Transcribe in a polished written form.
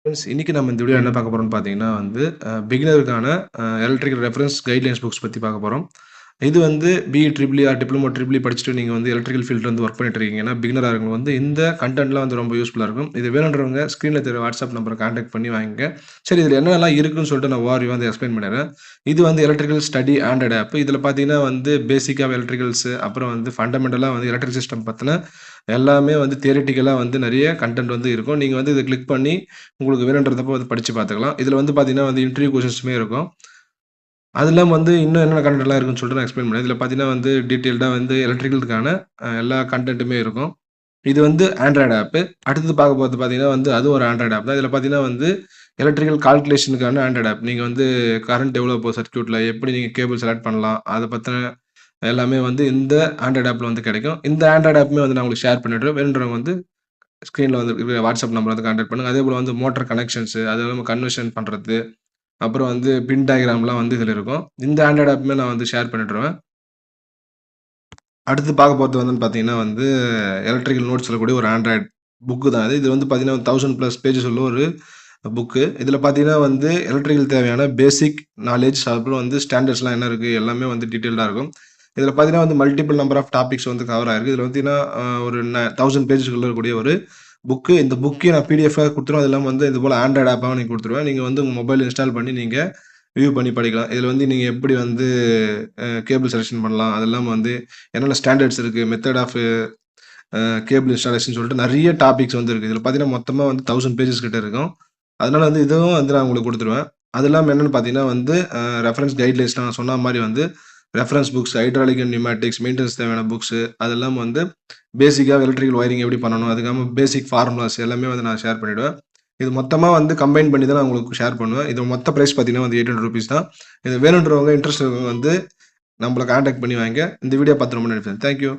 Friends, இன்னைக்கு நம்ம இந்த வீடியோ என்ன பார்க்க போறோம்னு பார்த்தீங்கன்னா பிகினருக்கான எலக்ட்ரிக்கல் ரெஃபரன்ஸ் கைட்லைன்ஸ் புக்ஸ் பத்தி பார்க்க போறோம். இது BE, triple E or diploma triple E படிச்சுட்டு நீங்க எலக்ட்ரிக்கல் ஃபீல்ட்ல ஒர்க் பண்ணிட்டு இருக்கீங்கன்னா, பிகினரா இருக்கவங்க இந்த கன்டென்ட்லாம் ரொம்ப யூஸ்ஃபுல்லா இருக்கும். இது வேணுன்றவங்க ஸ்க்ரீன்ல தெரிய வாட்ஸ்அப் நம்பர கான்டாக்ட் பண்ணி வாங்கிங்க. சரி, இதுல என்னென்னலாம் இருக்குன்னு சொல்லிட்டு நான் ஓவர்வியூவா எக்ஸ்பிளைன் பண்ணிடுறேன். இது எலக்ட்ரிக்கல் ஸ்டடி ஆண்ட்ராய்டு ஆப். இதுல பார்த்தீங்கன்னா பேசிக்கா எலக்ட்ரிக்கல்ஸ், அப்புறம் ஃபண்டமெண்டலா எலக்ட்ரிக் சிஸ்டம் பத்தின எல்லாமே தியரிட்டிக்கலா நெறைய கன்டென்ட் இருக்கும். நீங்க இத கிளிக் பண்ணி உங்களுக்கு வேணுன்றதப்போ படிச்சு பார்த்துக்கலாம். இதுல பார்த்தீங்கன்னா இன்டர்வியூ கொஸ்டின்ஸுமே இருக்கும். அது இல்லாம இன்னும் என்னென்ன கன்டென்ட்லாம் இருக்குன்னு சொல்லிட்டு நான் எக்ஸ்பிளைன் பண்ணேன். இதுல பார்த்தீங்கன்னா டீட்டெயில்டா எலக்ட்ரிக்கலுக்கான எல்லா கன்டென்ட்டுமே இருக்கும். இது ஆண்ட்ராய்டு ஆப். அடுத்தது பார்க்க போறது பார்த்தீங்கன்னா அதுவும் ஒரு ஆண்ட்ராய்டு ஆப் தான். இதுல பார்த்தீங்கன்னா எலக்ட்ரிக்கல் கால்குலேஷனுக்கான ஆண்ட்ராய்டு ஆப். நீங்க கரண்ட் எவ்வளோ போகுது சர்க்யூட்ல, எப்படி நீங்க கேபிள் செலக்ட் பண்ணலாம், அத பத்தின எல்லாமே இந்த ஆண்ட்ராய்டு ஆப்ல கிடைக்கும். இந்த ஆண்ட்ராய்டு ஆப்புமே நான் உங்களுக்கு ஷேர் பண்ணிடுறேன். வேணுன்றவங்க ஸ்க்ரீன்ல வாட்ஸ்அப் நம்பர் கான்டாக்ட் பண்ணுங்க. அதேபோல மோட்டார் கனெக்ஷன்ஸ், அது இல்லாம கன்வர்ஷன் பண்றது, அப்புறம் பின் டயகிராம்லாம் இதுல இருக்கும். இந்த ஆண்ட்ராய்டு ஆப்புமே நான் ஷேர் பண்ணிட்டுருவேன். அடுத்து பார்க்க போறது பார்த்தீங்கன்னா எலக்ட்ரிக்கல் நோட்ஸ் சொல்லக்கூடிய ஒரு ஆண்ட்ராய்டு புக்கு தான் இது. இது பார்த்தீங்கன்னா 1000+ பேஜஸ் உள்ள ஒரு புக்கு. இதுல பார்த்தீங்கன்னா எலக்ட்ரிக்கல் தேவையான பேசிக் நாலேட்ஜ், அப்புறம் ஸ்டாண்டர்ட்ஸ்லாம் என்ன இருக்கு எல்லாமே டீட்டெயில்டா இருக்கும். இதுல பார்த்தீங்கன்னா multiple number of topics cover ஆயிருக்கு. இதுல பார்த்தீங்கன்னா ஒரு 1000 பேஜஸ்க்குள்ள இருக்கக்கூடிய ஒரு புக்கு. இந்த புக்கையும் நான் பிடிஎஃபா குடுத்துருவேன். அது இல்லாம இது போல ஆண்ட்ராய்டு ஆப்பாவும் நீங்க குடுத்துருவேன். நீங்க உங்க மொபைல் இன்ஸ்டால் பண்ணி நீங்க வியூ பண்ணி படிக்கலாம். இதுல நீங்க எப்படி கேபிள் செலக்ஷன் பண்ணலாம், அது இல்லாம என்னென்ன ஸ்டாண்டர்ட்ஸ் இருக்கு, மெத்தட் ஆஃப் கேபிள் இன்ஸ்டாலேஷன் சொல்லிட்டு நெறைய டாபிக்ஸ் இருக்கு. இதுல பார்த்தீங்கன்னா மொத்தமா 1000 பேஜஸ் கிட்ட இருக்கும். அதனால இதுவும் நான் உங்களுக்கு குடுத்துருவேன். அது இல்லாம என்னன்னு பார்த்தீங்கன்னா ரெஃபரன்ஸ் கைட்லைன்ஸ் நான் சொன்ன மாரி reference books, hydraulic and pneumatics, maintenance தேவையான புக்ஸ், அது இல்லாம பேசிக்கா எலக்ட்ரிக்கல் வயரிங் எப்படி பண்ணணும், அதுக்காம பேசிக் ஃபார்முலாஸ் எல்லாமே நான் ஷேர் பண்ணிடுவேன். இது மொத்தமா கம்பைன் பண்ணி தான் நான் உங்களுக்கு ஷேர் பண்ணுவேன். இது மொத்த பிரைஸ் பார்த்தீங்கன்னா ₹800 தான். இது வேணுன்றவங்க, இன்ட்ரெஸ்ட் இருக்கவங்க நம்மள கான்டாக்ட் பண்ணி வாங்கிங்க. இந்த வீடியோ பார்த்து ரொம்ப நன்றி. Thank you.